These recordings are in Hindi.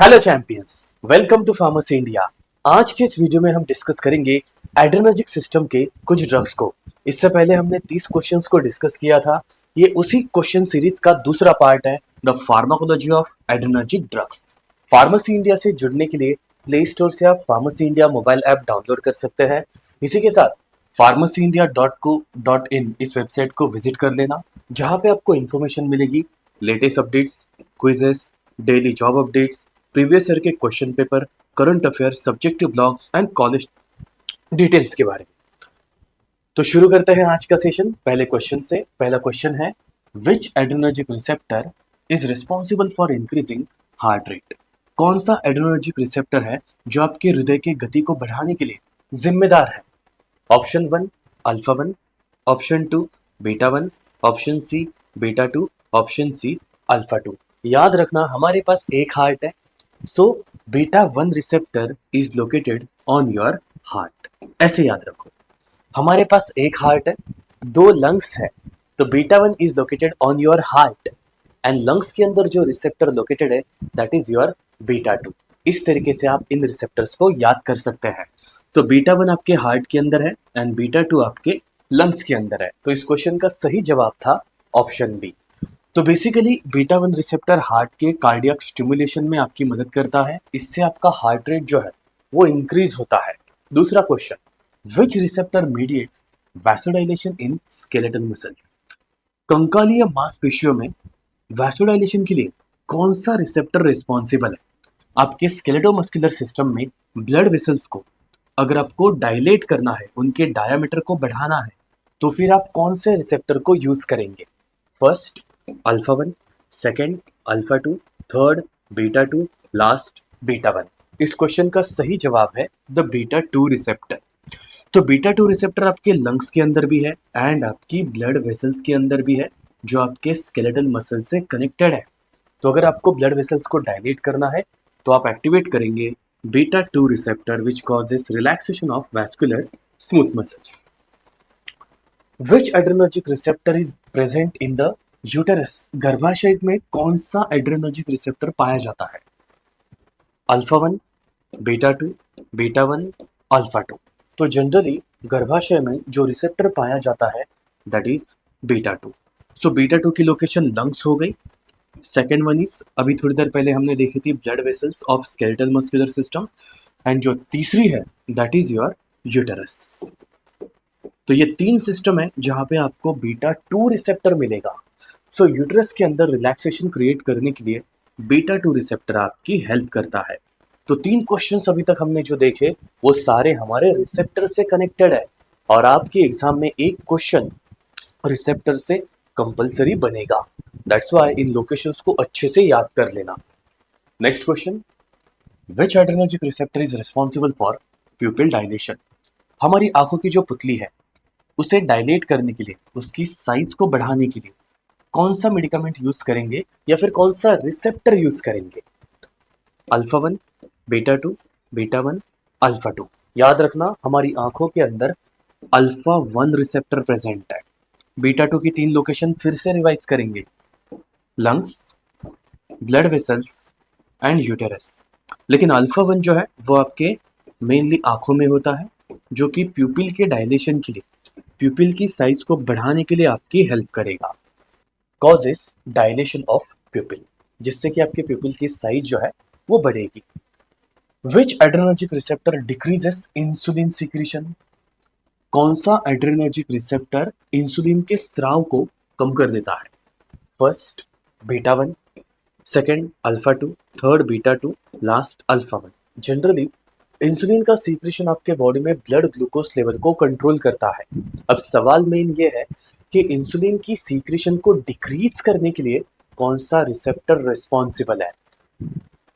Hello champions, welcome to pharmacy India. आज के इस वीडियो में हम डिस्कस करेंगे एड्रेनर्जिक सिस्टम के कुछ ड्रग्स को। इससे पहले हमने 30 क्वेश्चंस को डिस्कस किया था। ये उसी क्वेश्चन सीरीज का दूसरा पार्ट है, the pharmacology of adrenergic drugs. Pharmacy India से जुड़ने के लिए प्ले स्टोर से आप pharmacy India mobile app download कर सकते हैं। इसी के साथ pharmacyindia.co.in इस वेबसाइट को विजिट कर लेना, जहाँ पे आपको इन्फॉर्मेशन मिलेगी, latest updates, quizzes, daily job updates, previous year के question paper, current affair, subjective blogs and college details के बारे में। तो शुरू करते हैं आज का सेशन पहले क्वेश्चन से। पहला क्वेश्चन है, which adrenergic receptor is responsible for increasing heart rate? कौन सा एड्रेनर्जिक रिसेप्टर है जो आपके हृदय की गति को बढ़ाने के लिए जिम्मेदार है? Option 1 alpha 1, option 2 beta 1, option C beta 2, option C alpha 2। याद रखना, हमारे पास एक हार्ट है, so beta 1 receptor is located on your heart. ऐसे याद रखो, हमारे पास एक हार्ट है, दो लंग्स है, तो beta 1 is located on your heart and lungs के अंदर जो रिसेप्टर लोकेटेड है दैट इज योर बीटा 2। इस तरीके से आप इन रिसेप्टर्स को याद कर सकते हैं। तो बीटा 1 आपके हार्ट के अंदर है एंड बीटा 2 आपके लंग्स के अंदर है। तो इस क्वेश्चन का सही जवाब था ऑप्शन बी। तो बेसिकली बीटा 1 रिसेप्टर हार्ट के कार्डियक स्टिमुलेशन में आपकी मदद करता है। इससे आपका हार्ट रेट जो है वो इंक्रीज होता है। दूसरा question, which receptor mediates vasodilation in skeletal muscles? कंकालीय मांसपेशियों में वैसोडाइलेशन के लिए कौन सा रिसेप्टर रिस्पॉन्सिबल है? आपके स्केलेटोमस्कुलर सिस्टम में ब्लड वेसल्स को अगर आपको डायलेट करना है, उनके डायामीटर को बढ़ाना है, तो फिर आप कौन से रिसेप्टर को यूज करेंगे? First alpha 1, second alpha 2, third beta 2, last beta 1। इस क्वेश्चन का सही जवाब है द बीटा 2 रिसेप्टर। तो बीटा 2 रिसेप्टर आपके लंग्स के अंदर भी है एंड आपकी ब्लड वेसल्स के अंदर भी है, जो आपके स्केलेटल मसल से कनेक्टेड है। तो अगर आपको ब्लड वेसल्स को डायलेट करना है तो आप एक्टिवेट करेंगे beta 2 receptor which causes relaxation of vascular smooth muscles. Which adrenergic receptor is present in the uterus? गर्भाशय में कौन सा एड्रेनर्जिक रिसेप्टर पाया जाता है? Alpha 1, beta 2, beta 1, alpha 2। तो जनरली गर्भाशय में जो रिसेप्टर पाया जाता है that is beta 2। So beta 2 की लोकेशन लंग्स हो गई। सेकेंड वन इज, अभी थोड़ी देर पहले हमने देखी थी, blood vessels of skeletal muscular system. And जो तीसरी है दैट इज योर यूटेरस। तो ये तीन सिस्टम है जहां पे आपको बीटा 2 रिसेप्टर मिलेगा। सो यूटेरस के अंदर रिलैक्सेशन क्रिएट करने के लिए बीटा 2 रिसेप्टर आपकी हेल्प करता है। तो तीन क्वेश्चंस अभी तक हमने जो देखे वो सारे हमारे रिसेप्टर से कनेक्टेड है, और आपके एग्जाम में एक क्वेश्चन रिसेप्टर से कंपलसरी बनेगा। दैट्स व्हाई इन लोकेशंस को अच्छे से याद कर लेना। Next question, which adrenergic receptor is responsible for प्यूपिल dilation? हमारी आंखों की जो पुतली है उसे डायलेट करने के लिए, उसकी साइज को बढ़ाने के लिए कौन सा मेडिकामेंट यूज करेंगे या फिर कौन सा रिसेप्टर यूज करेंगे? Alpha 1, beta 2, beta 1, alpha 2। याद रखना, हमारी आंखों के अंदर अल्फा 1 रिसेप्टर प्रेजेंट है। बीटा 2 की तीन लोकेशन फिर से रिवाइज करेंगे, lungs, blood vessels and uterus. लेकिन अल्फा 1 जो है वो आपके मेनली आंखों में होता है, जो कि प्यूपिल के डायलेशन के लिए, प्यूपिल की साइज को बढ़ाने के लिए आपकी हेल्प करेगा। कॉजेस डायलेशन ऑफ प्यूपिल, जिससे कि आपके प्यूपिल की साइज जो है वो बढ़ेगी। Which adrenergic receptor decreases insulin secretion? कौन सा एड्रेनर्जिक रिसेप्टर इंसुलिन के स्राव को कम कर देता है? First beta 1, second alpha 2, third beta 2, last alpha 1। Generally insulin का सीक्रेशन आपके बॉडी में ब्लड ग्लूकोज लेवल को कंट्रोल करता है। अब सवाल मेन ये है कि इंसुलिन की सीक्रेशन को डिक्रीज करने के लिए कौन सा रिसेप्टर रिस्पॉन्सिबल है?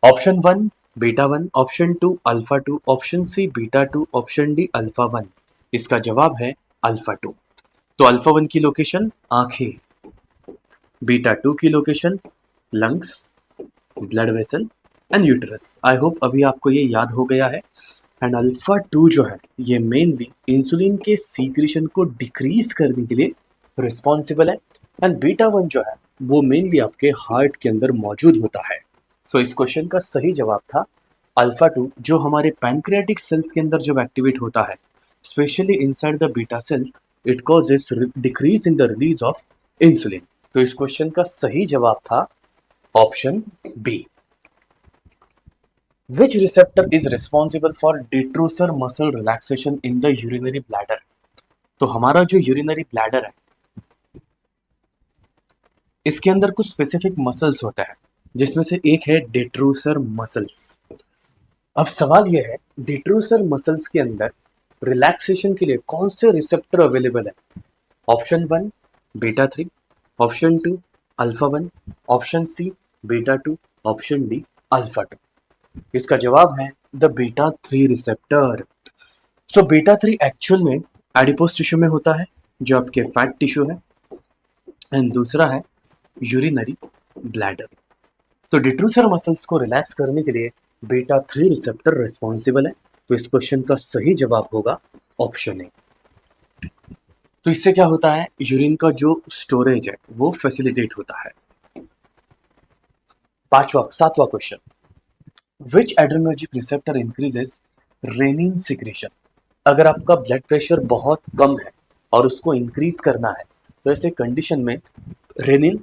Option 1 beta 1, option 2 alpha 2, option C beta 2, option D alpha 1। इसका जवाब है अल्फा 2। तो अल्फा 1 की लोकेशन आंखें, बीटा 2 की location lungs, blood vessel and uterus. I hope अभी आपको ये याद हो गया है। एंड अल्फा 2 जो है ये मेनली इंसुलिन के सीक्रेशन को डिक्रीज करने के लिए रिस्पॉन्सिबल है, एंड बीटा 1 जो है वो मेनली आपके हार्ट के अंदर मौजूद होता है। सो इस क्वेश्चन का सही जवाब था अल्फा 2, जो हमारे पैनक्रियाटिक सेल्स के अंदर जब एक्टिवेट होता है, specially inside the beta cells, it causes decrease in the release of insulin. तो इस क्वेश्चन का सही जवाब था option B. Which receptor is responsible for detrusor muscle relaxation in the urinary bladder? तो हमारा जो यूरिनरी ब्लैडर है, इसके अंदर कुछ स्पेसिफिक मसल्स होते हैं, जिसमें से एक है डेट्रूसर मसल्स। अब सवाल यह है, डेट्रूसर मसल्स के अंदर रिलैक्सेशन के लिए कौन से रिसेप्टर अवेलेबल है? Option 1 beta 3, option 2 alpha 1, option C beta 2, option D alpha 2। इसका जवाब है the beta 3 receptor. So beta 3 actual में एडिपोज टिश्यू में होता है, जो आपके फैट टिश्यू है, एंड दूसरा है यूरिनरी ब्लैडर। तो डिट्रूसर मसल्स को रिलैक्स करने के लिए बीटा 3 रिसेप्टर रिस्पॉन्सिबल है। तो इस क्वेश्चन का सही जवाब होगा ऑप्शन ए। तो इससे क्या होता है, यूरिन का जो स्टोरेज है वो फैसिलिटेट होता है। सातवां question, which adrenergic receptor increases renin secretion? अगर आपका ब्लड प्रेशर बहुत कम है और उसको इंक्रीज करना है, तो ऐसे कंडीशन में रेनिन,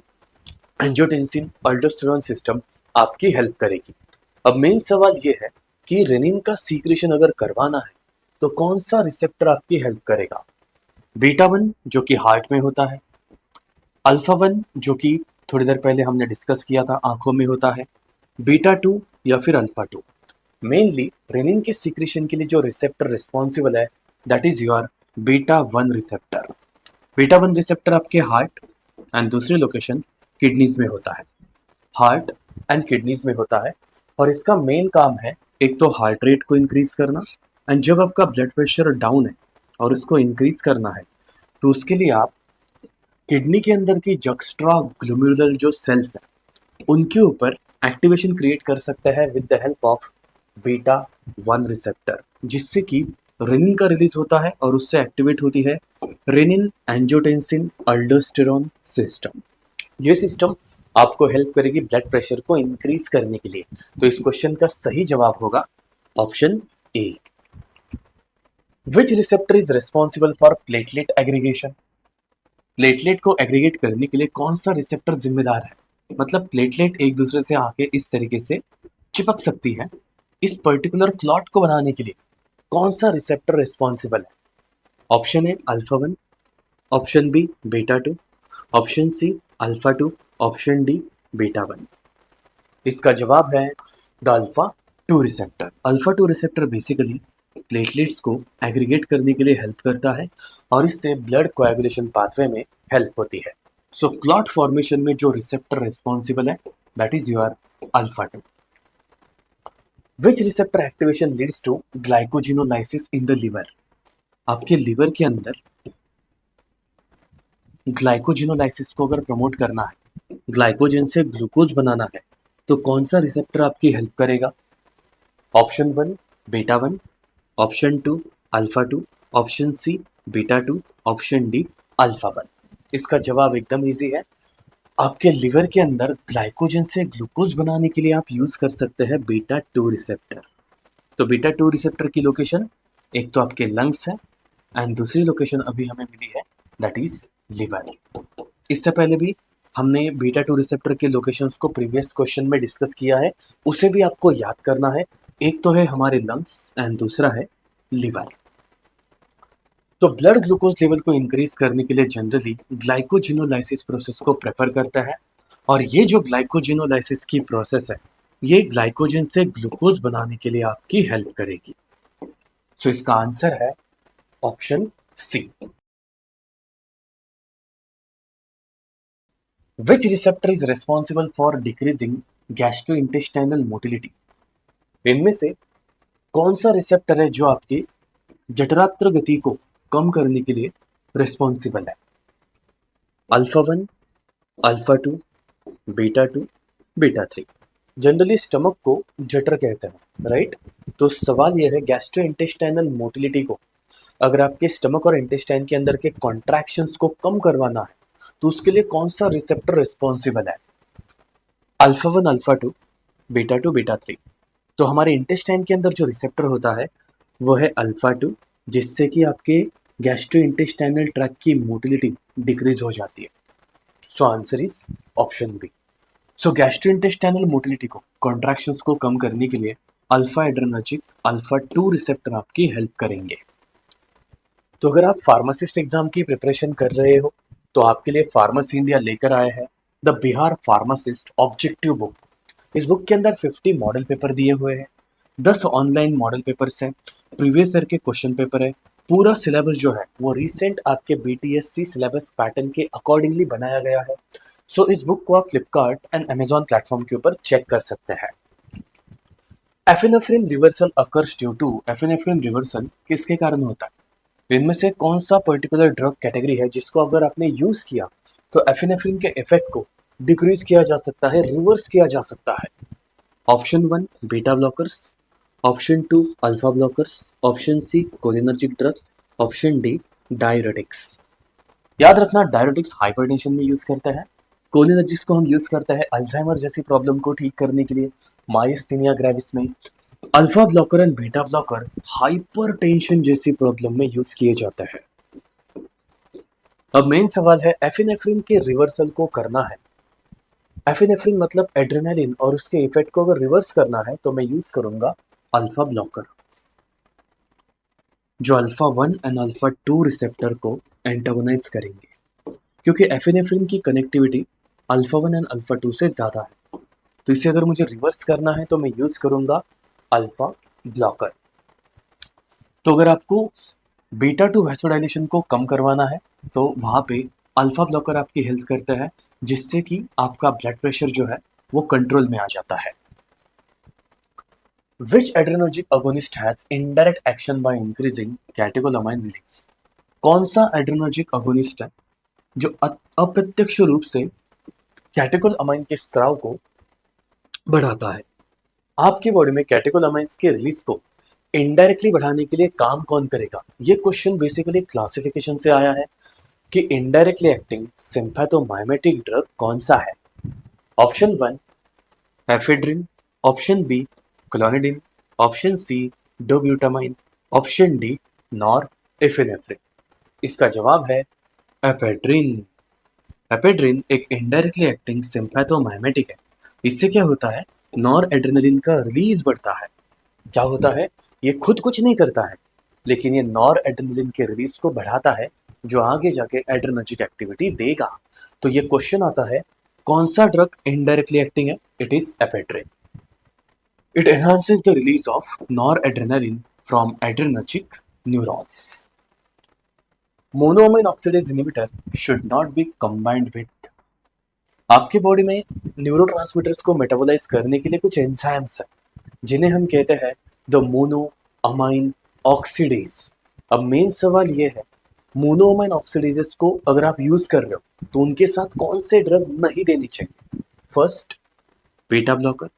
एंजियोटेंसिन, अल्डोस्टेरोन सिस्टम आपकी हेल्प करेगी। अब मेन सवाल ये है कि रेनिन का सीक्रेशन अगर करवाना है तो कौन सा रिसेप्टर आपकी हेल्प करेगा? बीटा 1 जो कि हार्ट में होता है, अल्फा 1 जो कि थोड़ी देर पहले हमने डिस्कस किया था आंखों में होता है, बीटा 2 या फिर अल्फा 2। मेनली रेनिन के सीक्रेशन के लिए जो रिसेप्टर रिस्पॉन्सिबल है, that is your beta 1 receptor. Beta 1 receptor आपके हार्ट एंड दूसरी लोकेशन किडनीज में होता है, हार्ट एंड किडनीज में होता है। और इसका मेन काम है एक तो हार्ट रेट को इंक्रीज करना, एंड जब आपका ब्लड प्रेशर डाउन है और उसको इंक्रीज करना है, तो उसके लिए आप किडनी के अंदर की जक्स्ट्रा ग्लोमेरुलर जो सेल्स हैं उनके ऊपर एक्टिवेशन क्रिएट कर सकते हैं with the help of beta 1 receptor, जिससे कि रेनिन का रिलीज होता है और उससे एक्टिवेट होती है रेनिन एंजियोटेंसिन अल्डोस्टेरोन सिस्टम। ये सिस्टम आपको हेल्प करेगी ब्लड प्रेशर को इंक्रीज करने के लिए। तो इस क्वेश्चन का सही जवाब होगा option A. Which receptor is responsible for platelet aggregation? Platelet को एग्रीगेट करने के लिए कौन सा रिसेप्टर जिम्मेदार है? मतलब प्लेटलेट एक दूसरे से आके इस तरीके से चिपक सकती है, इस पर्टिकुलर क्लॉट को बनाने के लिए कौन सा रिसेप्टर रिस्पॉन्सिबल है? Option A alpha 1, option B beta 2, option C alpha 2, option D beta 1। इसका जवाब है the alpha 2 receptor. Alpha 2 receptor basically platelets को एग्रीगेट करने के लिए हेल्प करता है और इससे ब्लड कोएगुलेशन पाथवे में हेल्प होती है। सो क्लॉट फॉर्मेशन में जो रिसेप्टर रिस्पॉन्सिबल है, that is your alpha 2। Which receptor activation leads to glycogenolysis in the liver? आपके लिवर के अंदर ग्लाइकोजिनोलाइसिस को अगर प्रमोट करना है, ग्लाइकोजन से ग्लूकोज बनाना है, तो कौन सा रिसेप्टर आपकी हेल्प करेगा? Option 1 beta 1, option 2 alpha 2, option C beta 2, option D alpha 1। इसका जवाब एकदम इजी है। आपके लिवर के अंदर ग्लाइकोजन से ग्लूकोज बनाने के लिए आप यूज कर सकते हैं बीटा 2 रिसेप्टर। तो बीटा 2 रिसेप्टर की लोकेशन एक तो आपके लंग्स है एंड दूसरी लोकेशन अभी हमें मिली है, दैट इज लिवर। इससे पहले भी हमने बीटा 2 रिसेप्टर के लोकेशंस को प्रीवियस क्वेश्चन में डिस्कस किया है, उसे भी आपको याद करना है। एक तो है हमारे लंग्स एंड दूसरा है लिवर। तो ब्लड ग्लूकोज लेवल को इंक्रीज करने के लिए जनरली ग्लाइकोजिनोलाइसिस प्रोसेस को प्रेफर करता है, और ये जो ग्लाइकोजिनोलाइसिस की प्रोसेस है, ये ग्लाइकोजन से ग्लूकोज बनाने के लिए आपकी हेल्प करेगी। सो इसका आंसर है option C. Which receptor is responsible for decreasing gastrointestinal motility? इनमें से कौन सा रिसेप्टर है जो आपकी जठरांत्र गति को कम करने के लिए रिस्पॉन्सिबल है? Alpha 1, alpha 2, beta 2, beta 3। Generally stomach को जठर कहते हैं, राइट? तो सवाल यह है, गैस्ट्रोइंटेस्टाइनल मोटिलिटी को अगर आपके स्टमक और इंटेस्टाइन के अंदर के कॉन्ट्रैक्शंस को कम करवाना है, तो उसके लिए कौन सा रिसेप्टर रिस्पॉन्सिबल है? Alpha 1 alpha 2, beta 2, beta 3। तो हमारे इंटेस्टाइन के अंदर जो रिसेप्टर होता है वो है अल्फा 2, जिससे कि आपके गैस्ट्रो इंटेस्टाइनल ट्रैक्ट की मोटिलिटी डिक्रीज हो जाती है। So answer is option B. So gastro intestinal motility को, कॉन्ट्रैक्शंस को कम करने के लिए अल्फा एड्रेनर्जिक अल्फा 2 रिसेप्टर आपकी हेल्प करेंगे। तो अगर आप फार्मासिस्ट एग्जाम की प्रिपरेशन कर रहे हो तो आपके लिए फार्मेसी इंडिया लेकर आया है the Bihar pharmacist objective book. इस बुक के अंदर 50 मॉडल पेपर दिए हुए हैं, 10 ऑनलाइन मॉडल पेपर्स हैं, प्रीवियस ईयर के क्वेश्चन पेपर है। पूरा सिलेबस जो है वो रिसेंट आपके बीटीएससी सिलेबस पैटर्न के अकॉर्डिंगली बनाया गया है। सो इस बुक को आप फ्लिपकार्ट एंड अमेजॉन प्लेटफॉर्म के ऊपर चेक कर सकते हैं। Epinephrine reversal occurs due to, epinephrine reversal किसके कारण होता है? इनमें से कौन सा पर्टिकुलर ड्रग कैटेगरी है जिसको अगर आपने यूज किया तो एफिनेफ्रिन के इफेक्ट को डिक्रीज किया जा सकता है, रिवर्स किया जा सकता है? Option 1 beta blockers, option 2 alpha blockers, option C cholinergic drugs, option D diuretics. याद रखना डायरेटिक्स हाइपरटेंशन में यूज करता है, कोलिनर्जिक्स को हम यूज करते हैं अल्जाइमर जैसी प्रॉब्लम को ठीक करने के लिए, माइस्थेनिया ग्रेविस में। Alpha blocker and beta blocker hypertension जैसी प्रॉब्लम में यूज किए जाते हैं। अब मेन सवाल है एफिनेफ्रिन के रिवर्सल को करना है। एफिनेफ्रिन मतलब एड्रेनालिन, और उसके इफेक्ट को अगर रिवर्स करना है तो मैं यूज करूंगा अल्फा ब्लॉकर, जो अल्फा 1 एंड अल्फा 2 रिसेप्टर को एंटागोनाइज करेंगे, क्योंकि एफिनेफ्रिन की कनेक्टिविटी अल्फा 1 एंड अल्फा 2 से ज़्यादा है। तो इसे अगर मुझे रिवर्स करना है तो मैं यूज करूंगा अल्फा ब्लॉकर। तो अगर आपको बीटा 2 वैसोडाइलेशन को कम करवाना है तो वहाँ पे अल्फा ब्लॉकर आपकी हेल्प करता है, जिससे कि आपका ब्लड प्रेशर जो है वो कंट्रोल में आ जाता है। Which adrenergic agonist has indirect action by increasing catecholamine release? कौन सा एड्रेनर्जिक अगोनिस्ट है जो अप्रत्यक्ष रूप से कैटेकोलामाइन के स्त्राव को बढ़ाता है? आपकी बॉडी में कैटेकोलामाइन्स के रिलीज को इनडायरेक्टली बढ़ाने के लिए काम कौन करेगा? ये क्वेश्चन बेसिकली क्लासिफिकेशन से आया है कि इनडायरेक्टली एक्टिंग सिम्पैथोमाइमेटिक ड्रग कौन सा है। Option 1 ephedrine, option B clonidine, option C dobutamine, option D norepinephrine. इसका जवाब है एफेड्रिन। एफेड्रिन एक इनडायरेक्टली एक्टिंग सिम्पैथोमाइमेटिक है। इससे क्या होता है, नॉर एड्रेनलिन का रिलीज बढ़ता है। क्या होता है, ये खुद कुछ नहीं करता है लेकिन ये नॉर एड्रेनलिन के रिलीज को बढ़ाता है, जो आगे जाके एड्रेनर्जिक एक्टिविटी देगा। तो ये क्वेश्चन आता है कौन सा ड्रग इनडायरेक्टली एक्टिंग है? It is ephedrine. It enhances the release of noradrenaline from adrenergic neurons. Monoamine oxidase inhibitor should not be combined with, आपके बॉडी में न्यूरोट्रांसमीटर्स को मेटाबोलाइज करने के लिए कुछ एंजाइम्स हैं जिन्हें हम कहते हैं द मोनोअमाइन ऑक्सीडेज। अब मेन सवाल ये है, मोनोअमाइन ऑक्सीडेजेस को अगर आप यूज कर रहे हो तो उनके साथ कौन से ड्रग नहीं देने चाहिए? First beta blocker,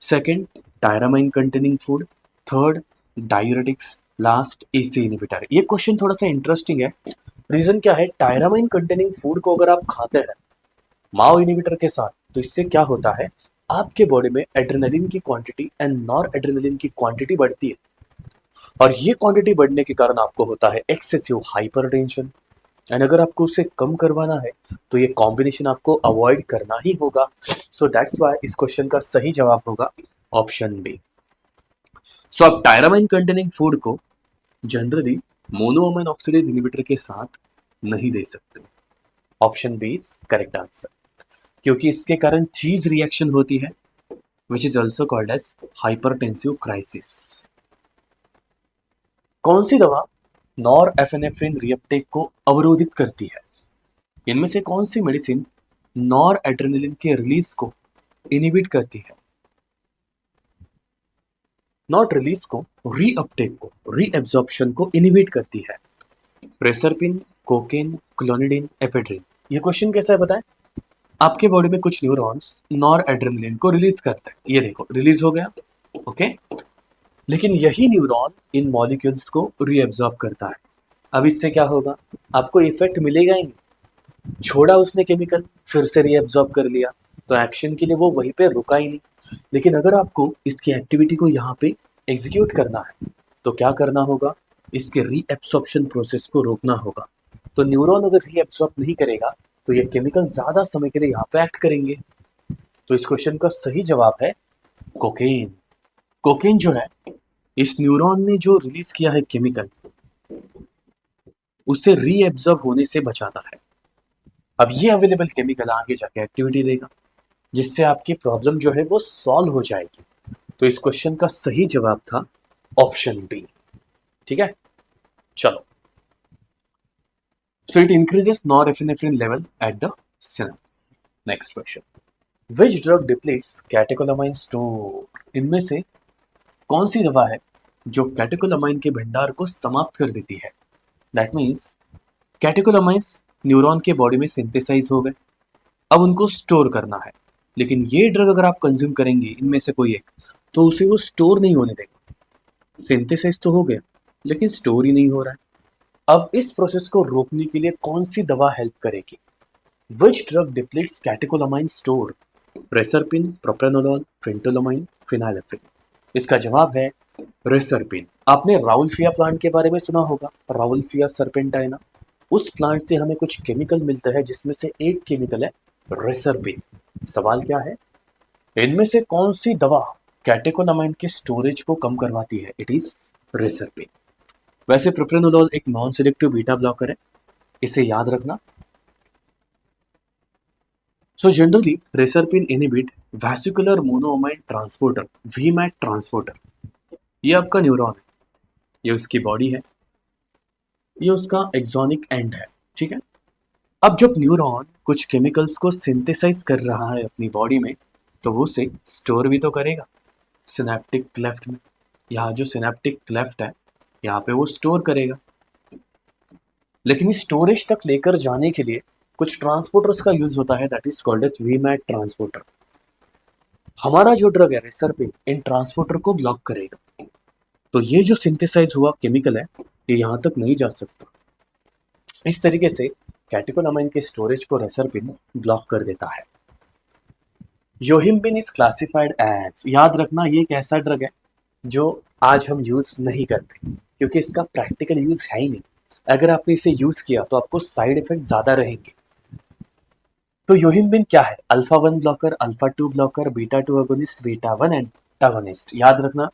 second tyramine containing food, third diuretics, last AC inhibitor. ये क्वेश्चन थोड़ा सा इंटरेस्टिंग है। रीजन क्या है, टायरामाइन कंटेनिंग फूड को अगर आप खाते हैं माओ इनहिबिटर के साथ तो इससे क्या होता है, आपके बॉडी में एड्रेनलिन की क्वांटिटी एंड नॉर एड्रेनलिन की क्वांटिटी बढ़ती है, और ये क्वांटिटी बढ़ने के कारण आपको होता है एक्सेसिव हाइपरटेंशन। एंड अगर आपको उसे कम करवाना है तो ये कॉम्बिनेशन आपको अवॉइड करना ही होगा। सो दैट्स व्हाई इस क्वेश्चन का सही जवाब होगा ऑप्शन बी। सो आप टायरामाइन कंटेनिंग फूड को जनरली मोनोअमाइन ऑक्सीडेज इनहिबिटर के साथ नहीं दे सकते। Option B is correct answer, क्योंकि इसके कारण चीज रिएक्शन होती है which is also called as hypertensive crisis. कौन सी दवा नॉर एफिनेफ्रिन रीअपटेक को अवरोधित करती है? इनमें से कौन सी मेडिसिन नॉर एड्रेनलिन के रिलीज को इनहिबिट करती है? नॉट रिलीज को, रीअपटेक को, रीएब्जॉर्प्शन को इनहिबिट करती है। प्रेसरपिन, कोकेन, क्लोनिडिन, एफेड्रिन। ये क्वेश्चन कैसा है बताएं? आपके बॉडी में कुछ न्यूरॉन्स नॉर एड्रेनलिन को रिलीज करते हैं, ये देखो रिलीज हो गया, ओके। लेकिन यही न्यूरॉन इन मॉलिक्यूल्स को रीएब्जॉर्ब करता है। अब इससे क्या होगा, आपको इफेक्ट मिलेगा ही नहीं। छोड़ा उसने केमिकल, फिर से रीएब्जॉर्ब कर लिया, तो एक्शन के लिए वो वहीं पे रुका ही नहीं। लेकिन अगर आपको इसकी एक्टिविटी को यहाँ पे एग्जीक्यूट करना है तो क्या करना होगा, इसके रीएब्सॉर्प्शन प्रोसेस को रोकना होगा। तो न्यूरॉन अगर रीएब्सॉर्ब नहीं करेगा तो ये केमिकल ज्यादा समय के लिए यहाँ पे एक्ट करेंगे। तो इस क्वेश्चन का सही जवाब है कोकेन। कोकेन जो है इस न्यूरॉन ने जो रिलीज किया है केमिकल, उसे रीएब्सॉर्ब होने से बचाता है। अब ये अवेलेबल केमिकल आगे जाके एक्टिविटी देगा जिससे आपकी प्रॉब्लम जो है वो सॉल्व हो जाएगी। तो इस क्वेश्चन का सही जवाब था ऑप्शन बी। ठीक है, चलो। So it increases norepinephrine level at the synapse. Next question. Which drug depletes catecholamine store? इनमें से कौन सी दवा है जो कैटेकोलामाइन के भंडार को समाप्त कर देती है? That means कैटेकोलामाइंस न्यूरॉन के बॉडी में सिंथेसाइज हो गए, अब उनको स्टोर करना है। लेकिन ये ड्रग अगर आप कंज्यूम करेंगे इनमें से कोई एक, तो उसे वो स्टोर नहीं होने देगा। सिंथेसाइज तो हो गया लेकिन स्टोर ही नहीं हो रहा है। अब इस प्रोसेस को रोकने के लिए कौन सी दवा हेल्प करेगी? Which drug depletes catecholamine store? Reserpine, propranolol, phentolamine, phenylephrine. इसका जवाब है रेसरपिन। आपने राउल्फिया प्लांट के बारे में सुना होगा, राउल्फिया सर्पेंटाइना। उस प्लांट से हमें कुछ केमिकल मिलता है जिसमें से एक केमिकल है रेसरपिन। सवाल क्या है, इनमें से कौन सी दवा कैटेकोलामाइन के स्टोरेज को कम करवाती है? It is reserpine. वैसे प्रोप्रानोलोल एक नॉन सिलेक्टिव बीटा ब्लॉकर है, इसे याद रखना। So generally, reserpine inhibit vascular monoamine transporter, VMAT transporter. ये आपका न्यूरॉन है, ये उसकी बॉडी है, ये उसका एक्सोनिक एंड है। ठीक है, अब जब न्यूरॉन कुछ केमिकल्स को सिंथेसाइज कर रहा है अपनी बॉडी में, तो वो उसे स्टोर भी तो करेगा सिनेप्टिक क्लेफ्ट में। यहाँ जो सिनेप्टिक क्लेफ्ट है यहाँ पे वो स्टोर करेगा। लेकिन इस स्टोरेज तक लेकर जाने के लिए कुछ ट्रांसपोर्टर्स का यूज होता है, that is called as VMAT transporter. हमारा जो ड्रग है रेसरपिन इन ट्रांसपोर्टर को ब्लॉक करेगा। तो ये जो सिंथेसाइज हुआ केमिकल है ये यहाँ तक नहीं जा सकता। इस तरीके से कैटेकोलामाइन के स्टोरेज को रेसरपिन ब्लॉक कर देता है। योहिम्बिन इज क्लासिफाइड एज, याद रखना ये एक ऐसा ड्रग है जो आज हम यूज नहीं करते क्योंकि इसका प्रैक्टिकल यूज है ही नहीं। अगर आपने इसे यूज किया तो आपको साइड इफेक्ट ज्यादा रहेंगे। तो योहिम्बिन क्या है? Alpha 1 blocker, alpha 2 blocker, beta 2 agonist, beta 1 antagonist. याद रखना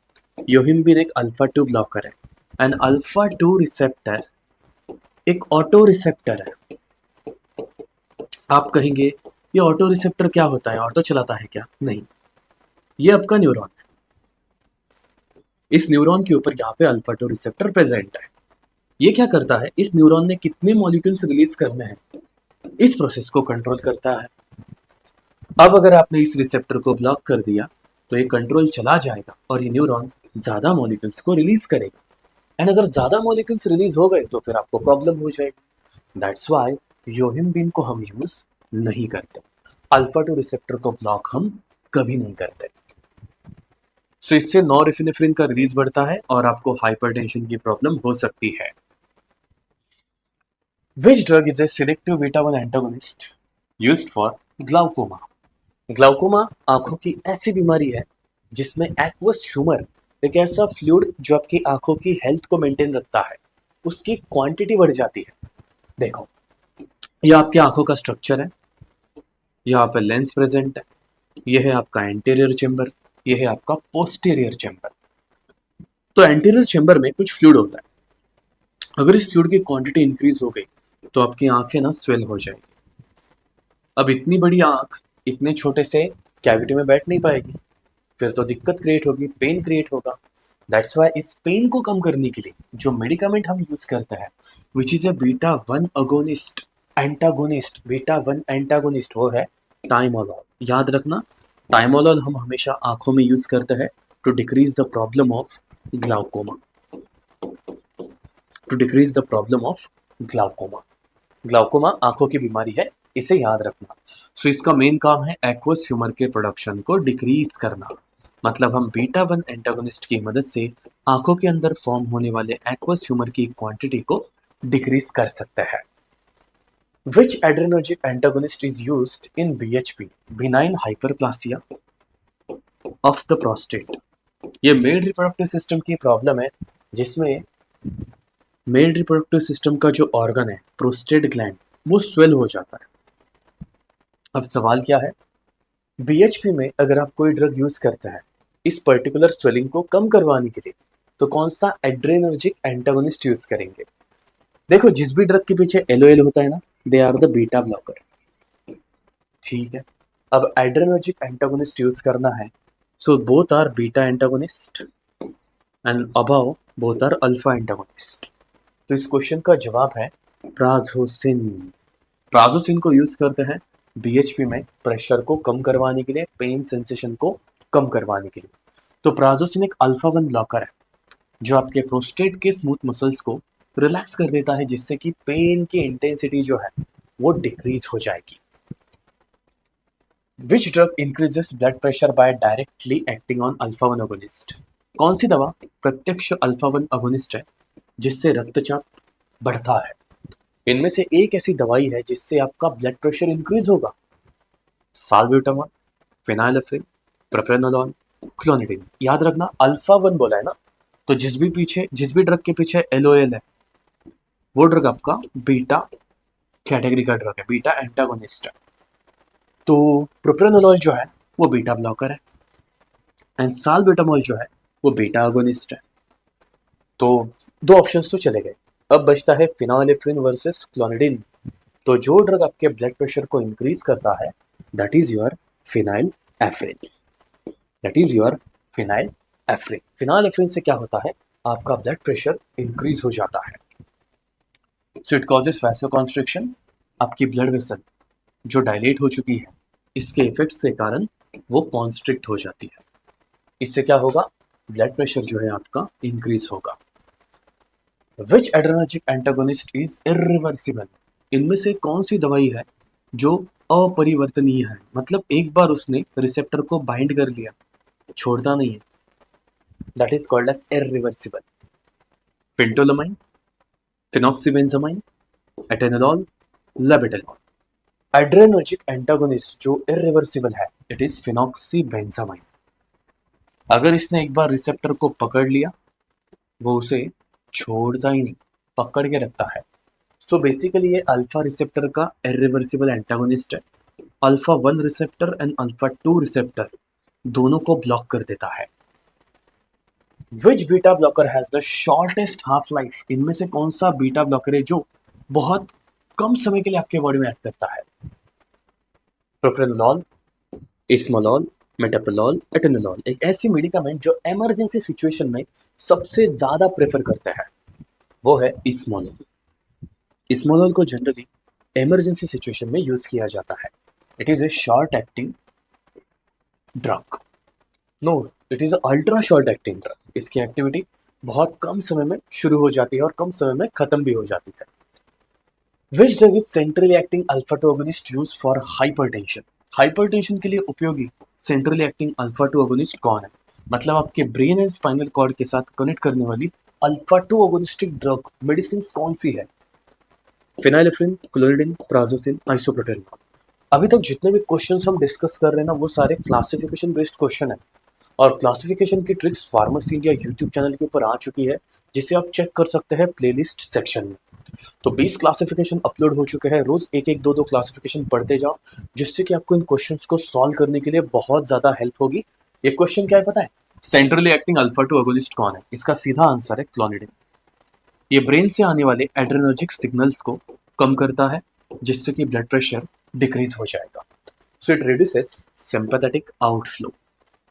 योहिम्बिन एक अल्फा 2 ब्लॉकर है एंड अल्फा 2 रिसेप्टर एक ऑटो रिसेप्टर है। आप कहेंगे ये ऑटो रिसेप्टर क्या होता है, ऑटो चलाता है क्या? नहीं, ये आपका न्यूरॉन है। इस न्यूरॉन के ऊपर यहाँ पे अल्फा 2 रिसेप्टर प्रेजेंट है। ये क्या करता है, इस न्यूरॉन ने कितने मॉलिक्यूल्स रिलीज करने हैं इस प्रोसेस को कंट्रोल करता है। अब अगर आपने इस रिसेप्टर को ब्लॉक कर दिया तो ये कंट्रोल चला जाएगा और ये न्यूरॉन ज्यादा मॉलिक्यूल्स को रिलीज करेगा। एंड अगर ज्यादा मॉलिक्यूल्स रिलीज हो गए तो फिर आपको प्रॉब्लम हो जाएगी। दैट्स व्हाई योहिम्बिन को हम यूज नहीं करते, अल्फा 2 रिसेप्टर को ब्लॉक हम कभी नहीं करते। सो इससे नॉरएपिनेफ्रिन का रिलीज बढ़ता है और आपको हाइपरटेंशन की प्रॉब्लम हो सकती है। Which drug is a selective beta 1 antagonist used for glaucoma? Glaucoma आंखों की ऐसी बीमारी है जिसमें एक्वस ह्यूमर, एक ऐसा फ्लूइड जो आपकी आंखों की हेल्थ को मेंटेन रखता है, उसकी क्वांटिटी बढ़ जाती है। देखो, यह आपकी आंखों का स्ट्रक्चर है, यहाँ पे लेंस प्रेजेंट है, यह है आपका एंटीरियर चेंबर, यह है आपका पोस्टीरियर चेंबर। तो एंटीरियर चेंबर में कुछ फ्लूइड होता है, अगर इस फ्लूइड की क्वांटिटी इंक्रीज हो गई तो आपकी आंखें ना स्वेल हो जाएगी। अब इतनी बड़ी आंख इतने छोटे से कैविटी में बैठ नहीं पाएगी, फिर तो दिक्कत क्रिएट होगी, पेन क्रिएट होगा। दैट्स वाई इस पेन को कम करने के लिए जो मेडिकामेंट हम यूज करते हैं which is a beta 1 agonist antagonist, beta 1 antagonist, वो है टाइमोलॉल। याद रखना टाइमोलॉल हम हमेशा आंखों में यूज करते हैं to decrease the problem of glaucoma, to decrease the problem of glaucoma. Glaucoma आंखों की बीमारी है, इसे याद रखना। सो इसका मेन काम है एक्वस ह्यूमर के प्रोडक्शन को डिक्रीज करना। मतलब हम बीटा 1 एंटागोनिस्ट की मदद से आंखों के अंदर फॉर्म होने वाले एक्वस ह्यूमर की क्वांटिटी को डिक्रीज कर सकते हैं। Which adrenergic antagonist is used in BHP, benign hyperplasia of the prostate? ये मेल रिप्रोडक्टिव सिस्टम की प्रॉब्लम है जिसमें मेल रिप्रोडक्टिव सिस्टम का जो ऑर्गन है प्रोस्टेट ग्लैंड वो स्वेल हो जाता है। अब सवाल क्या है, बीएचपी में अगर आप कोई ड्रग यूज करते हैं इस पर्टिकुलर स्वेलिंग को कम करवाने के लिए तो कौन सा एड्रेनर्जिक एंटागोनिस्ट यूज करेंगे। देखो जिस भी ड्रग के पीछे एलओएल होता है ना, they are the beta blocker. ठीक है, अब एड्रेनर्जिक एंटागोनिस्ट यूज करना है, so both are beta antagonist and above both are alpha antagonist. तो इस क्वेश्चन का जवाब है प्राजोसिन। प्राजोसिन को यूज करते हैं बीएचपी में प्रेशर को कम करवाने के लिए, पेन सेंसेशन को कम करवाने के लिए। तो प्राजोसिन एक अल्फा 1 ब्लॉकर है जो आपके प्रोस्टेट के स्मूथ मसल्स को रिलैक्स कर देता है जिससे कि पेन की इंटेंसिटी जो है वो डिक्रीज हो जाएगी। Which drug increases blood pressure by directly acting on alpha 1 agonist? कौन सी दवा प्रत्यक्ष अल्फा 1 अगोनिस्ट है जिससे रक्तचाप बढ़ता है? इनमें से एक ऐसी दवाई है जिससे आपका ब्लड प्रेशर इंक्रीज होगा। साल्ब्यूटामॉल, फिनाइलेफ्रिन, प्रोप्रेनोलॉल, क्लोनिडिन। याद रखना अल्फा 1 बोला है ना, तो जिस भी ड्रग के पीछे एलओएल है वो ड्रग आपका बीटा कैटेगरी का ड्रग है, बीटा एंटागोनिस्ट है। तो प्रोप्रेनोलॉल जो है वो बीटा ब्लॉकर है एंड साल्ब्यूटामॉल जो है वो बीटा अगोनिस्ट है। तो दो ऑप्शंस तो चले गए, अब बचता है फिनाइलेफ्रिन वर्सेस क्लोनिडिन। तो जो ड्रग आपके ब्लड प्रेशर को इंक्रीज करता है that is your phenylephrine, that is your phenylephrine. Phenylephrine से क्या होता है, आपका ब्लड प्रेशर इंक्रीज हो जाता है। सो इट कॉजेस वैसोकॉन्स्ट्रिक्शन, आपकी ब्लड वेसल जो डायलेट हो चुकी है इसके इफेक्ट से कारण वो कॉन्स्ट्रिक्ट हो जाती है। इससे क्या होगा, ब्लड प्रेशर जो है आपका इंक्रीज होगा। विच एड्रेनर्जिक एंटागोनिस्ट इज इरिवर्सिबल? इनमें से कौन सी दवाई है जो अपरिवर्तनीय है, मतलब एक बार उसने रिसेप्टर को बाइंड कर लिया छोड़ता नहीं है, that is called as irreversible. Phentolamine, phenoxybenzamine, atenolol, labetalol. Adrenergic antagonist जो इरिवर्सिबल है इट इज फिनॉक्सीबेंजामाइन। अगर इसने एक बार रिसेप्टर को पकड़ लिया वो उसे छोड़ता ही नहीं, पकड़ के रखता है। सो बेसिकली ये अल्फा रिसेप्टर का इरिवर्सिबल एंटागोनिस्ट है। Alpha 1 receptor and alpha 2 receptor दोनों को ब्लॉक कर देता है। Which beta blocker has the shortest half life? इनमें से कौन सा बीटा ब्लॉकर है जो बहुत कम समय के लिए आपके बॉडी में एक्ट करता है? प्रोप्रेनोलॉल, इस्मोलॉल, मेटाप्रोलॉल, एटेनोलॉल। एक ऐसी मेडिकामेंट जो इमरजेंसी सिचुएशन में सबसे ज्यादा प्रेफर करते हैं वो है इस्मोलॉल। इस्मोलॉल को जनरली इमरजेंसी सिचुएशन में यूज किया जाता है। It is a short acting drug, no it is ultra short acting drug. इसकी एक्टिविटी बहुत कम समय में शुरू हो जाती है और कम समय में खत्म भी हो जाती है। विच drug is centrally acting alpha 2 agonist use for hypertension? Hypertension के लिए उपयोगी सेंट्रली एक्टिंग अल्फा 2 अगोनिस्ट कौन है, मतलब आपके ब्रेन एंड स्पाइनल कॉर्ड के साथ कनेक्ट करने वाली अल्फा 2 अगोनिस्टिक ड्रग मेडिसिन कौन सी है? Phenylephrine, clonidine, prazosin, isoproterenol. अभी तक जितने भी क्वेश्चंस हम डिस्कस कर रहे हैं ना वो सारे क्लासिफिकेशन बेस्ड क्वेश्चन है और क्लासिफिकेशन की tricks pharmacy India YouTube channel के ऊपर आ चुकी है जिसे आप चेक कर सकते हैं प्लेलिस्ट सेक्शन में। तो 20 क्लासिफिकेशन अपलोड हो चुके हैं, रोज एक एक दो दो क्लासिफिकेशन पढ़ते जाओ जिससे कि आपको इन क्वेश्चंस को सॉल्व करने के लिए बहुत ज्यादा हेल्प होगी। ये क्वेश्चन क्या है पता है, सेंट्रली एक्टिंग अल्फा 2 अगोनिस्ट कौन है? इसका सीधा आंसर है क्लोनिडिन। ये ब्रेन से आने वाले एड्रेनर्जिक सिग्नल्स को कम करता है जिससे कि ब्लड प्रेशर डिक्रीज हो जाएगा। So it reduces sympathetic outflow.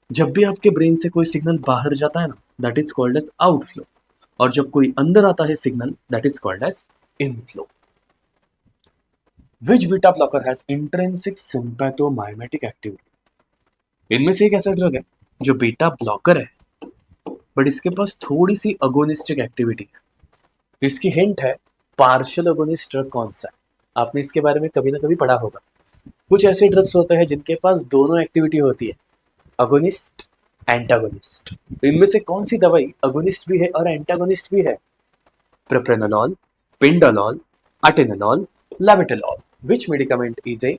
जब भी आपके ब्रेन से कोई सिग्नल बाहर जाता है ना that is called as outflow, और जब कोई अंदर आता है signal that is called as inflow. Which beta blocker has intrinsic sympathomimetic activity? इनमें से एक ऐसा ड्रग है जो बीटा ब्लॉकर है बट इसके पास थोड़ी सी अगोनिस्टिक एक्टिविटी है। तो इसकी हिंट है पार्शियल अगोनिस्ट ड्रग कौन सा है? आपने इसके बारे में कभी ना कभी पढ़ा होगा। कुछ ऐसे ड्रग्स होते हैं जिनके पास दोनों एक्टिविटी होती है, अगोनिस्ट, एंटागोनिस्ट। तो इनमें से कौन सी दवाई अगोनिस्ट भी है और एंटागोनिस्ट भी है? Propranolol, pindolol, atenolol, labetalol. Which medicament is a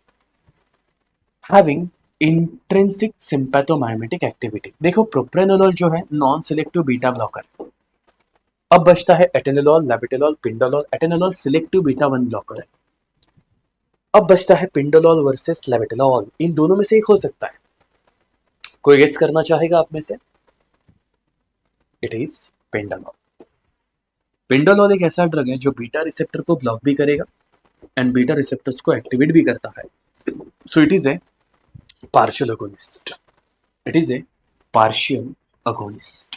having intrinsic sympathomimetic activity. देखो प्रोप्रेनोलॉल जो है नॉन सिलेक्टिव बीटा ब्लॉकर। अब बचता है atenolol, labetalol, pindolol. Atenolol selective beta 1 blocker है। अब बचता है पिंडोलॉल वर्सेस लेबिटेलॉल। इन दोनों में से एक हो सकता है, कोई गेस करना चाहेगा आप में से? It is पिंडोलॉल। पिंडोलॉल एक ऐसा ड्रग है जो बीटा रिसेप्टर को ब्लॉक भी करेगा एंड बीटा रिसेप्टर्स को एक्टिवेट भी करता है। So it is A partial agonist. It is a partial agonist.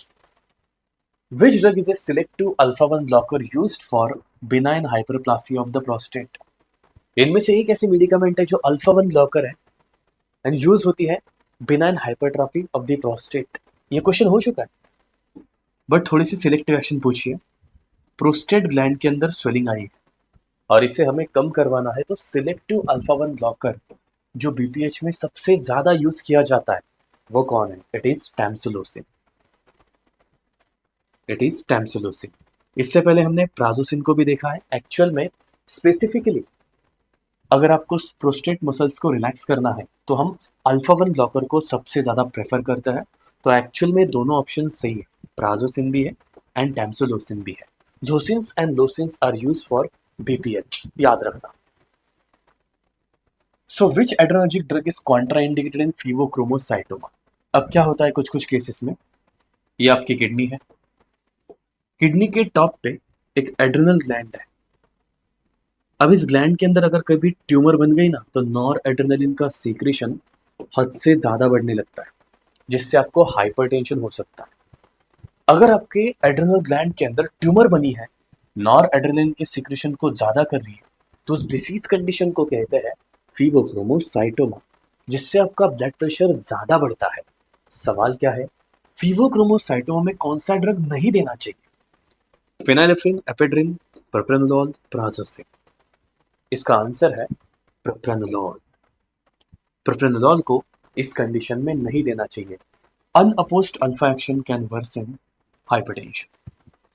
Which drug is a selective alpha 1 blocker used for benign hyperplasia of the prostate? इनमें से एक ऐसी मेडिकामेंट है जो अल्फा 1 ब्लॉकर है एंड यूज होती है benign hypertrophy of the prostate. ये क्वेश्चन हो चुका है, बट थोड़ी सी सिलेक्टिव एक्शन पूछिए। प्रोस्टेट ग्लैंड के अंदर स्वेलिंग आई है और इसे हमें कम करवाना है, तो सिलेक्टिव अल्फा 1 ब्लॉकर जो बीपीएच में सबसे ज्यादा यूज किया जाता है वो कौन है? It is tamsulosin. It is tamsulosin. इससे पहले हमने प्राजोसिन को भी देखा है। एक्चुअल में स्पेसिफिकली अगर आपको प्रोस्टेट मसल्स को रिलैक्स करना है तो हम अल्फा 1 ब्लॉकर को सबसे ज्यादा प्रेफर करते हैं। तो एक्चुअल में दोनों ऑप्शन सही है, प्राजोसिन भी है एंड टैम्सुलोसिन भी है। Zosins and losins are use for BPH, याद रखना। So which adrenergic drug is contraindicated in pheochromocytoma? अब क्या होता है कुछ कुछ केसेस में, ये आपकी किडनी है, किडनी के टॉप पे एक एड्रेनल ग्लैंड है। अब इस ग्लैंड के अंदर अगर कभी ट्यूमर बन गई ना तो नॉर एड्रेनलिन का सीक्रेशन हद से ज्यादा बढ़ने लगता है, जिससे आपको हाइपरटेंशन हो सकता है। अगर आपके एड्रेनल ग्लैंड के अंदर ट्यूमर बनी है, नॉर एड्रेनलिन के सीक्रेशन को ज्यादा कर रही है, तो उस डिसीज कंडीशन को कहते हैं फीवोक्रोमोसाइटोमा, जिससे आपका ब्लड प्रेशर ज्यादा बढ़ता है। सवाल क्या है, फीवोक्रोमोसाइटोमा में कौन सा ड्रग नहीं देना चाहिए? Phenylephrine, ephedrine, propranolol, prazosin. इसका आंसर है प्रोप्रेनोलॉल। प्रोप्रेनोलॉल को इस कंडीशन में नहीं देना चाहिए। Unopposed alpha action can worsen hypertension,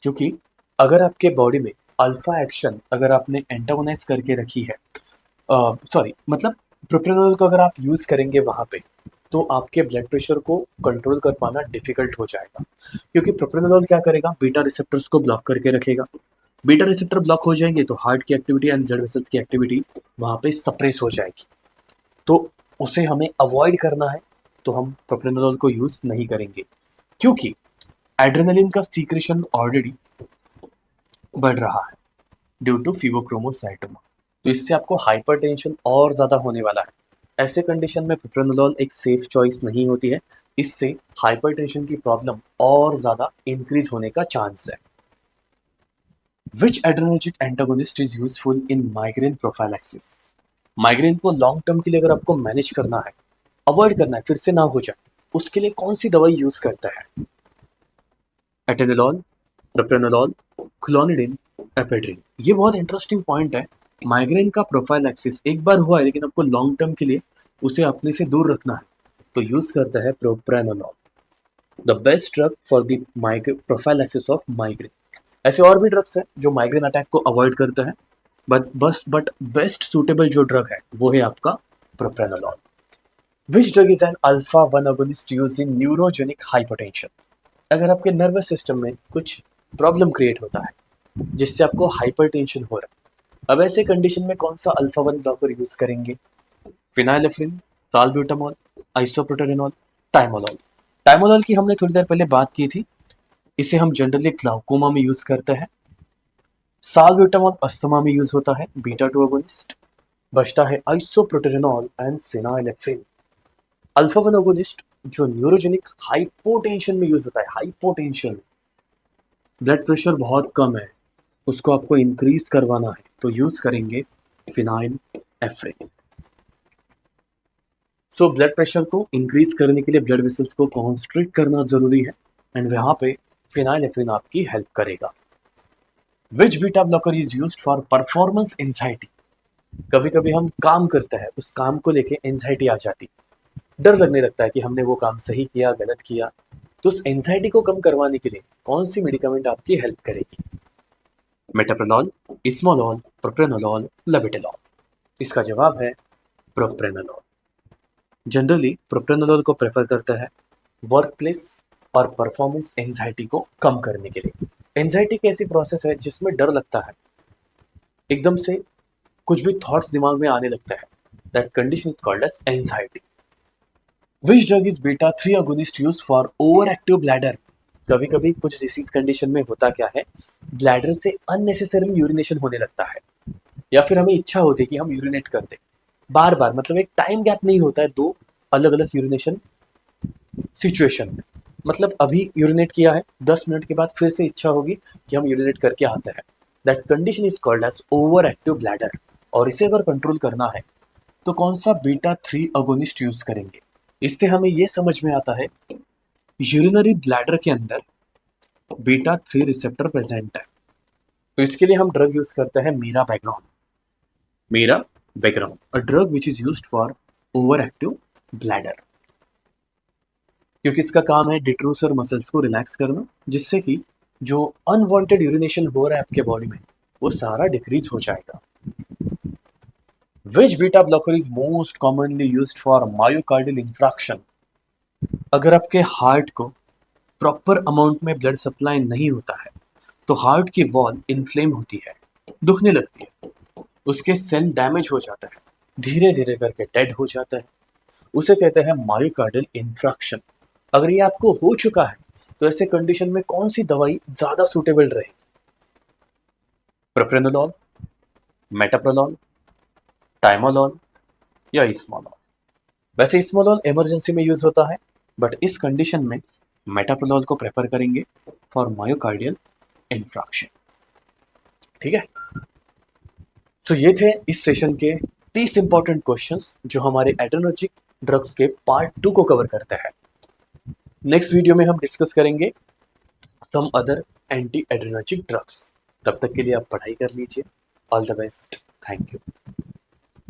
क्योंकि अगर आपके बॉडी में अल्फा एक्शन अगर आपने एंटागोनाइज करके रखी है, सॉरी मतलब प्रोप्रेनोलॉल को अगर आप यूज करेंगे वहां पे, तो आपके ब्लड प्रेशर को कंट्रोल कर पाना डिफिकल्ट हो जाएगा। क्योंकि प्रोप्रेनोलॉल क्या करेगा, बीटा रिसेप्टर्स को ब्लॉक करके रखेगा। बीटा रिसेप्टर ब्लॉक हो जाएंगे तो हार्ट की एक्टिविटी एंड ब्लड वेसल्स की एक्टिविटी वहां पे सप्रेस हो जाएगी। तो उसे हमें अवॉइड करना है, तो हम प्रोप्रेनोलॉल को यूज नहीं करेंगे, क्योंकि एड्रेनलिन का सीक्रेशन ऑलरेडी बढ़ रहा है ड्यू टू फीवोक्रोमोसाइटोमा। तो इससे आपको हाइपरटेंशन और ज्यादा होने वाला है। ऐसे कंडीशन में प्रोप्रेनोलॉल एक सेफ चॉइस नहीं होती है, इससे हाइपरटेंशन की प्रॉब्लम और ज्यादा इंक्रीज होने का चांस है। Which adrenergic antagonist is useful in migraine prophylaxis? Migraine को लॉन्ग टर्म के लिए अगर आपको मैनेज करना है, अवॉइड करना है, फिर से ना हो जाए, उसके लिए कौन सी दवाई यूज करता है? Atenolol, propranolol, clonidine, ephedrine. ये बहुत इंटरेस्टिंग पॉइंट है। माइग्रेन का प्रोफाइलैक्सिस एक बार हुआ है लेकिन आपको लॉन्ग टर्म के लिए उसे अपने से दूर रखना है, तो यूज करता है propranolol, the best drug for the prophylaxis of migraine. ऐसे और भी ड्रग्स हैं जो माइग्रेन अटैक को अवॉइड करता है, बट बेस्ट सुटेबल जो ड्रग है वो है आपका propranolol. Which drug is an alpha 1 agonist used in neurogenic hypertension? अगर आपके नर्वस सिस्टम में कुछ प्रॉब्लम क्रिएट होता है जिससे आपको हाइपरटेंशन हो रहा है, अब ऐसे कंडीशन में कौन सा अल्फा 1 ब्लॉकर यूज करेंगे? फिनाइलेफ्रिन, साल्ब्यूटामॉल, आइसोप्रोटेरेनॉल, टाइमोलॉल। टाइमोलॉल की हमने थोड़ी देर पहले बात की थी, इसे हम जनरली ग्लाउकोमा में यूज करते हैं। साल्ब्यूटामॉल अस्थमा में यूज होता है, बीटा 2 अगोनिस्ट। बचता है आइसोप्रोटेरेनॉल एंड फिनाइलेफ्रिन। अल्फा 1 अगोनिस्ट जो न्यूरोजेनिक हाइपोटेंशन में यूज होता है, हाइपोटेंशन, ब्लड प्रेशर बहुत कम है, उसको आपको इंक्रीज करवाना है, तो यूज करेंगे फिनाइल एफ्रिन। सो ब्लड प्रेशर को इंक्रीज करने के लिए ब्लड वेसल्स को कॉन्स्ट्रिक्ट करना जरूरी है एंड वहां पे फिनाइल एफ्रिन आपकी हेल्प करेगा। Which beta blocker is used for performance anxiety? कभी कभी हम काम करते हैं, उस काम को लेके एंजाइटी आ जाती, डर लगने लगता है कि हमने वो काम सही किया गलत किया, तो उस एंजाइटी को कम करवाने के लिए कौन सी मेडिकामेंट आपकी हेल्प करेगी? मेटाप्रोलॉल, इस्मोलॉल, प्रोप्रेनोलॉल, लेबिटेलॉल। इसका जवाब है प्रोप्रेनोलॉल। जनरली प्रोप्रेनोलॉल को प्रेफर करता है वर्क प्लेस और परफॉर्मेंस एंजाइटी को कम करने के लिए। एंजाइटी एक ऐसी प्रोसेस है जिसमें डर लगता है, एकदम से कुछ भी थॉट्स दिमाग में आने लगता है। That condition is called as anxiety. Which drug is beta 3 agonist use for over active bladder? कभी कभी कुछ डिसीज कंडीशन में होता क्या है, ब्लैडर से अननेसेसरली यूरिनेशन होने लगता है, या फिर हमें इच्छा होती है कि हम यूरिनेट कर दें बार बार, मतलब एक टाइम गैप नहीं होता है दो अलग अलग यूरिनेशन सिचुएशन में। मतलब अभी यूरिनेट किया है, 10 मिनट के बाद फिर से इच्छा होगी कि हम यूरिनेट करके आते हैं। That condition is called as over active bladder. और इसे अगर कंट्रोल करना है तो कौन सा बीटा 3 अगोनिस्ट यूज करेंगे? इससे हमें यह समझ में आता है यूरिनरी ब्लैडर के अंदर बीटा 3 रिसेप्टर प्रेजेंट है, तो इसके लिए हम ड्रग यूज करते हैं mirabegron. Mirabegron, a drug which is used for over active bladder, क्योंकि इसका काम है डिट्रूसर मसल्स को रिलैक्स करना, जिससे कि जो अनवांटेड यूरिनेशन हो रहा है आपके बॉडी में वो सारा डिक्रीज हो जाएगा। Which beta blocker is most commonly used for myocardial infarction? अगर आपके हार्ट को प्रॉपर अमाउंट में ब्लड सप्लाई नहीं होता है तो हार्ट की वॉल इन्फ्लेम होती है, दुखने लगती है, उसके सेल डैमेज हो जाता है, धीरे धीरे करके डेड हो जाता है, उसे कहते हैं मायोकार्डियल इंफ्राक्शन। अगर ये आपको हो चुका है तो ऐसे कंडीशन में कौन सी दवाई ज्यादा सुटेबल रहेगी? प्रोप्रेनोलॉल, मेटाप्रोलॉल, टाइमोलॉल या इस्मोलॉल? वैसे इस्मोलॉल इमरजेंसी में यूज होता है, बट इस कंडीशन में मेटाप्रोलॉल को प्रेफर करेंगे फॉर मायोकार्डियल इंफ्राक्शन। ठीक है, तो ये थे इस सेशन के 30 इंपॉर्टेंट क्वेश्चंस जो हमारे एड्रेनर्जिक ड्रग्स के पार्ट 2 को कवर करते हैं। नेक्स्ट वीडियो में हम डिस्कस करेंगे some other anti adrenergic drugs. तब तक के लिए आप पढ़ाई कर लीजिए। All the best, thank you.